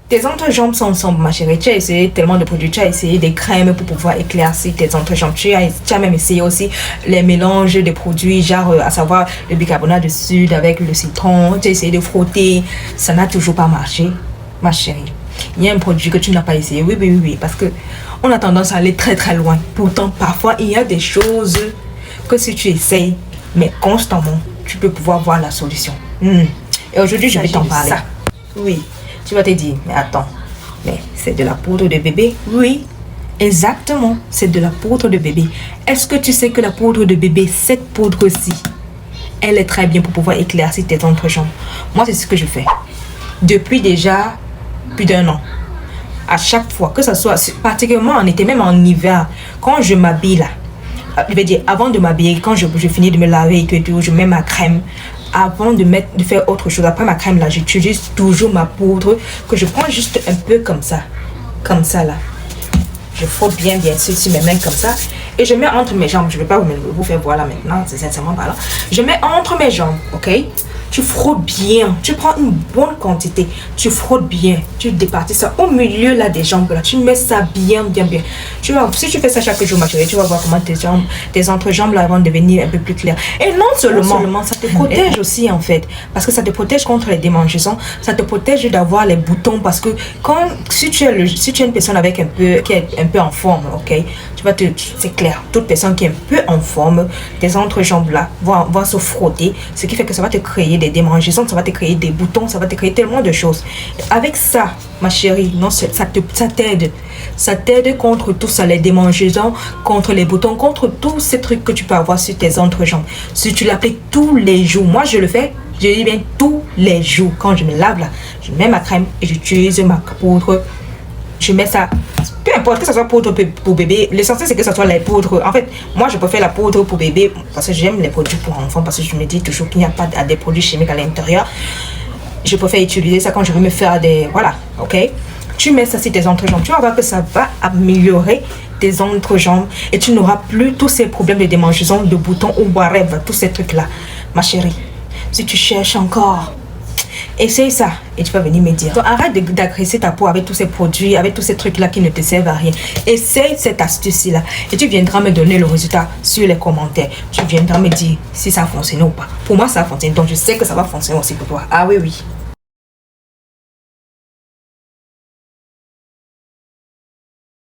Tes entrejambes sont ensemble, ma chérie. Tu as essayé tellement de produits, tu as essayé des crèmes pour pouvoir éclaircir tes entrejambes. Tu as même essayé aussi les mélanges de produits, genre à savoir le bicarbonate de soude avec le citron. Tu as essayé de frotter. Ça n'a toujours pas marché, ma chérie. Il y a un produit que tu n'as pas essayé. Oui, parce que on a tendance à aller très très loin. Pourtant, parfois, il y a des choses que si tu essayes, mais constamment, tu peux pouvoir voir la solution. Et aujourd'hui, je vais t'en parler. Ça. Oui. Tu vas te dire, mais attends, mais c'est de la poudre de bébé? Oui, exactement, c'est de la poudre de bébé. Est-ce que tu sais que la poudre de bébé, cette poudre-ci, elle est très bien pour pouvoir éclaircir tes entrejambes? Moi, c'est ce que je fais. Depuis déjà plus d'1 an. À chaque fois, que ce soit particulièrement en été, même en hiver, quand je m'habille là, je vais dire, avant de m'habiller, quand je finis de me laver et tout, je mets ma crème. Avant de faire autre chose, après ma crème là, j'utilise toujours ma poudre que je prends juste un peu comme ça là. Je frotte bien sûr sur mes mains comme ça et je mets entre mes jambes. Je ne vais pas vous faire voir là maintenant, c'est sincèrement pas là. Je mets entre mes jambes, ok? Tu frottes bien, tu prends une bonne quantité, tu frottes bien, tu départis ça au milieu là des jambes là, tu mets ça bien. Tu vois, si tu fais ça chaque jour, ma chérie, tu vas voir comment tes entrejambes là vont devenir un peu plus claires. Et non seulement ça te protège aussi en fait, parce que ça te protège contre les démangeaisons, ça te protège d'avoir les boutons parce que si tu es une personne qui est un peu en forme, ok, c'est clair, toute personne qui est un peu en forme, tes entrejambes là vont se frotter, ce qui fait que ça va te créer des démangeaisons, ça va te créer des boutons, ça va te créer tellement de choses. Avec ça, ma chérie, non, ça t'aide. Ça t'aide contre tout ça, les démangeaisons, contre les boutons, contre tous ces trucs que tu peux avoir sur tes entrejambes. Si tu l'appliques tous les jours, moi je le fais, je dis bien tous les jours. Quand je me lave là, je mets ma crème et j'utilise ma poudre. Je mets ça, peu importe que ce soit poudre pour bébé, l'essentiel c'est que ce soit les poudres. En fait, moi je préfère la poudre pour bébé parce que j'aime les produits pour enfants, parce que je me dis toujours qu'il n'y a pas des produits chimiques à l'intérieur. Je préfère utiliser ça quand je veux me faire des... Voilà, ok? Tu mets ça sur tes entrejambes, tu vas voir que ça va améliorer tes entrejambes et tu n'auras plus tous ces problèmes de démangeaisons, de boutons ou whatever, tous ces trucs-là. Ma chérie, si tu cherches encore, essaye ça et tu vas venir me dire. Donc, arrête d'agresser ta peau avec tous ces produits, avec tous ces trucs-là qui ne te servent à rien. Essaye cette astuce-là et tu viendras me donner le résultat sur les commentaires. Tu viendras me dire si ça a fonctionné ou pas. Pour moi, ça a fonctionné, donc je sais que ça va fonctionner aussi pour toi. Ah oui.